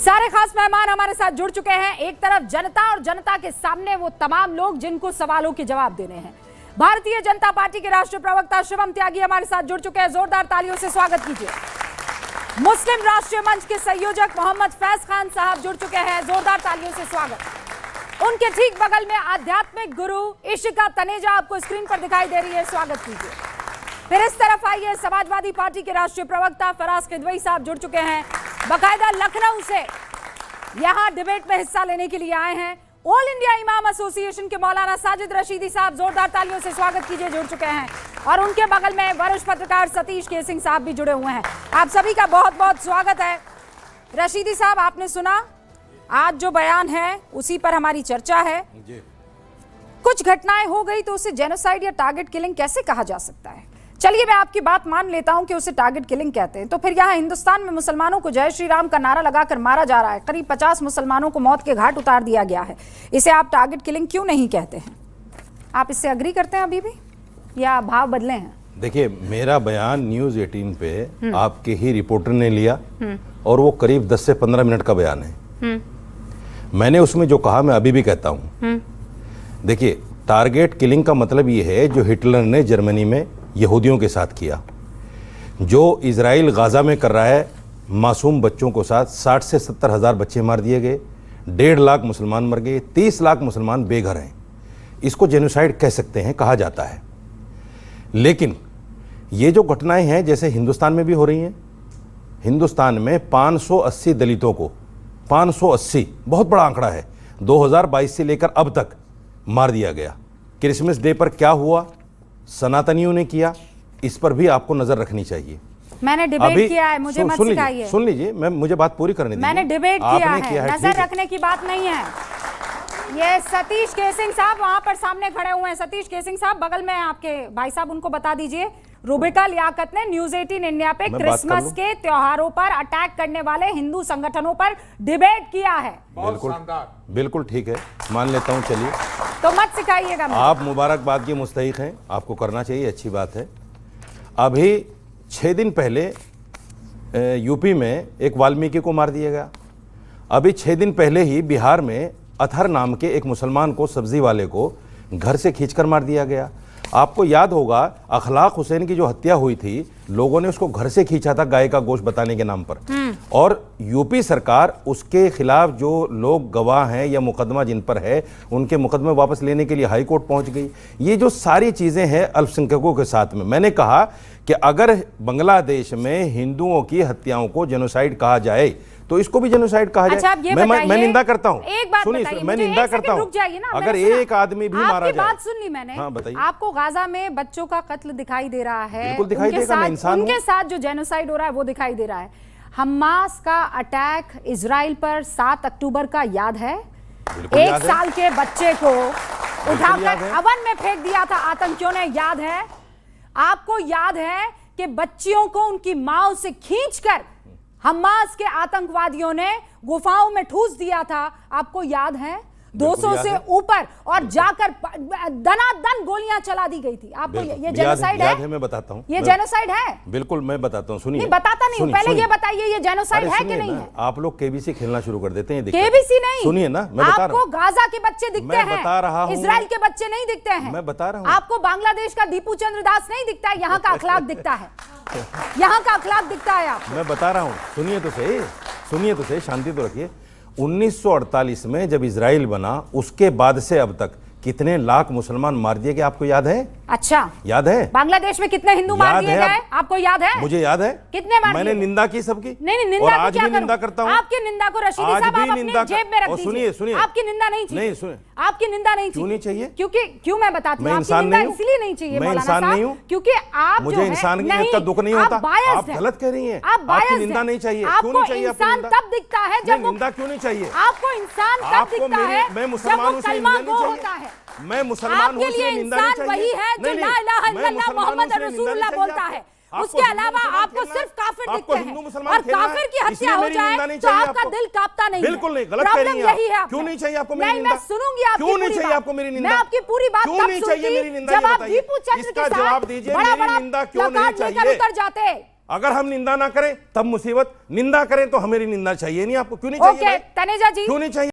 सारे खास मेहमान हमारे साथ जुड़ चुके हैं। एक तरफ जनता और जनता के सामने वो तमाम लोग जिनको सवालों के जवाब देने हैं। भारतीय जनता पार्टी के राष्ट्रीय प्रवक्ता शिवम त्यागी हमारे साथ जुड़ चुके हैं। जोरदार तालियों से स्वागत कीजिए। मुस्लिम राष्ट्रीय मंच के संयोजक मोहम्मद फैज खान साहब जुड़ चुके हैं। जोरदार तालियों से स्वागत। उनके ठीक बगल में आध्यात्मिक गुरु इशिका तनेजा आपको स्क्रीन पर दिखाई दे रही है। स्वागत कीजिए। फिर इस तरफ आइए, समाजवादी पार्टी के राष्ट्रीय प्रवक्ता फराज किदवई साहब जुड़ चुके हैं। बाकायदा लखनऊ से यहां डिबेट में हिस्सा लेने के लिए आए हैं। ऑल इंडिया इमाम एसोसिएशन के मौलाना साजिद रशीदी साहब, जोरदार तालियों से स्वागत कीजिए, जुड़ चुके हैं। और उनके बगल में वरिष्ठ पत्रकार सतीश केसिंग साहब भी जुड़े हुए हैं। आप सभी का बहुत बहुत स्वागत है। रशीदी साहब, आपने सुना आज जो बयान है उसी पर हमारी चर्चा है। कुछ घटनाएं हो गई तो उसे जेनोसाइड या टारगेट किलिंग कैसे कहा जा सकता है? चलिए, मैं आपकी बात मान लेता हूं कि उसे टारगेट किलिंग कहते हैं, तो फिर यहाँ हिंदुस्तान में मुसलमानों को जय श्री राम का नारा लगाकर मारा जा रहा है। करीब 50 मुसलमानों को मौत के घाट उतार दिया गया है। इसे आप टारगेट किलिंग क्यों नहीं कहते हैं? आप इससे अग्री करते हैं अभी भी या भाव बदले हैं? देखिए, मेरा बयान न्यूज़ 18 पे आपके ही रिपोर्टर ने लिया और वो करीब 10 से 15 मिनट का बयान है। मैंने उसमें जो कहा मैं अभी भी कहता हूँ। देखिए, टारगेट किलिंग का मतलब ये है जो हिटलर ने जर्मनी में यहूदियों के साथ किया, जो इजराइल गाज़ा में कर रहा है मासूम बच्चों को साथ। 60 से 70 हज़ार बच्चे मार दिए गए, 1.5 लाख मुसलमान मर गए, 30 लाख मुसलमान बेघर हैं। इसको जेनोसाइड कह सकते हैं, कहा जाता है। लेकिन ये जो घटनाएं हैं जैसे हिंदुस्तान में भी हो रही हैं, हिंदुस्तान में 580 दलितों को, 580 बहुत बड़ा आंकड़ा है, 2022 से लेकर अब तक मार दिया गया। क्रिसमस डे पर क्या हुआ, सनातनियों ने किया, इस पर भी आपको नजर रखनी चाहिए। मैंने डिबेट किया है, मुझे मत सिखाइए। सुन लीजिए, मुझे बात पूरी करने दीजिए। मैंने डिबेट किया है, नजर रखने की बात नहीं है। ये सतीश केसिंग साहब वहां पर सामने खड़े हुए हैं। सतीश केसिंग साहब बगल में आपके भाई साहब, उनको बता दीजिए। रुबिका लियाकत ने न्यूज़ 18 इंडिया पे क्रिसमस के त्योहारों पर अटैक करने वाले हिंदू संगठनों पर डिबेट किया है। बिल्कुल ठीक है, मान लेता हूं। चलिए, तो मत सिखाइएगा। आप मुबारकबाद के मुस्तहिक हैं, आपको करना चाहिए, अच्छी बात है। अभी 6 दिन पहले यूपी में एक वाल्मीकि को मार दिया गया। अभी 6 दिन पहले ही बिहार में अतहर नाम के एक मुसलमान को, सब्जी वाले को घर से खींचकर मार दिया गया। आपको याद होगा अखलाक हुसैन की जो हत्या हुई थी, लोगों ने उसको घर से खींचा था गाय का गोश्त बताने के नाम पर। और यूपी सरकार उसके खिलाफ जो लोग गवाह हैं या मुकदमा जिन पर है, उनके मुकदमे वापस लेने के लिए हाई कोर्ट पहुंच गई। ये जो सारी चीज़ें हैं अल्पसंख्यकों के साथ में, मैंने कहा कि अगर बांग्लादेश में हिंदुओं की हत्याओं को जेनोसाइड कहा जाए तो इसको भी जेनोसाइड कहा जाए। अच्छा, मैं निंदा करता हूँ। सुनिए, मैं निंदा करता हूँ। अगर एक आदमी भी मारा जाए। बात सुन ली मैंने। हाँ, बताइए। आपको गाजा में बच्चों का कत्ल दिखाई दे रहा है, बिल्कुल दिखाई देगा, मैं इंसान हूं। उनके साथ जो जेनोसाइड हो रहा है वो दिखाई दे रहा है। हमास का अटैक इजराइल पर 7 अक्टूबर का याद है? 1 साल के बच्चे को उठाकर अवन में फेंक दिया था आतंकियों ने, याद है? आपको याद है कि बच्चियों को उनकी मां से खींचकर हमास के आतंकवादियों ने गुफाओं में ठूस दिया था? आपको याद है? 200 से ऊपर और जाकर दनादन गोलियां चला दी गई थी। आपको ये जेनोसाइड है? मैं बताता हूं। ये जेनोसाइड है? बिल्कुल, मैं बताता हूं। सुनिए। नहीं, बताता नहीं हूं, पहले ये बताइए ये जेनोसाइड है कि नहीं है? आप लोग केबीसी खेलना शुरू कर देते हैं। केबीसी नहीं, सुनिए ना, मैं बता रहा हूं। आपको गाजा के बच्चे दिखते हैं, बता रहा हूं। इजराइल के बच्चे नहीं दिखते हैं। मैं बता रहा हूं। आपको बांग्लादेश का दीपू चंद्र दास नहीं दिखता है, यहाँ का अखलाक दिखता है। यहाँ का अखलाक दिखता है आपको। मैं बता रहा हूं, सुनिए तो सही, शांति तो रखिए। 1948 में जब इजराइल बना, उसके बाद से अब तक कितने लाख मुसलमान मार दिए गए, आपको याद है? अच्छा, याद है? बांग्लादेश में कितने हिंदू मार दिए गए, आपको याद है? मुझे याद है। कितने मार? मैंने निंदा की सबकी। नहीं, निंदा और आज भी निंदा करता हूं। आपकी निंदा को रशीदी साहब आप अपनी जेब में रख दीजिए। सुनिए, आपकी निंदा नहीं चाहिए। नहीं, सुनिए, आपकी निंदा नहीं चाहिए। क्यों नहीं चाहिए? क्यों मैं बताती हूँ, आपकी निंदा इसलिए नहीं चाहिए मैं इंसान नहीं हूँ, क्योंकि आप, मुझे इंसान की का दुख नहीं होता। आप गलत कह रही हैं। आपकी निंदा नहीं चाहिए। क्यों नहीं चाहिए? इंसान तब दिखता है जब निंदा क्यों नहीं चाहिए? आपको इंसान तब दिखता है मैं मुसलमान जब कलमा गो होता है। मैं मुसलमान हूं, इसलिए निंदा नहीं चाहिए। वही है जो ला इलाहा इल्लल्लाह मोहम्मद रसूलुल्लाह बोलता है। उसके अलावा आपको सिर्फ काफिर दिखते हैं, और काफिर की हत्या हो जाए तो आपका दिल कांपता नहीं है। बिल्कुल नहीं, गलत कह रही हैं। यही है। क्यों नहीं चाहिए आपको मेरी नहीं, निंदा? मैं सुनूंगी आपकी क्यों नहीं पूरी चाहिए बात। आपको मेरी निंदा? मैं आपकी पूरी बात क्यों नहीं चाहिए मेरी निंदा? जब आप दीपू चंद्र के साथ जवाब दीजिए, मेरी निंदा क्यों नहीं चाहिए? उतर जाते अगर हम निंदा ना करें तब मुसीबत, निंदा करें तो हमारी निंदा चाहिए नहीं आपको, क्यों नहीं चाहिए ओके भाई? तनेजा जी, क्यों नहीं चाहिए?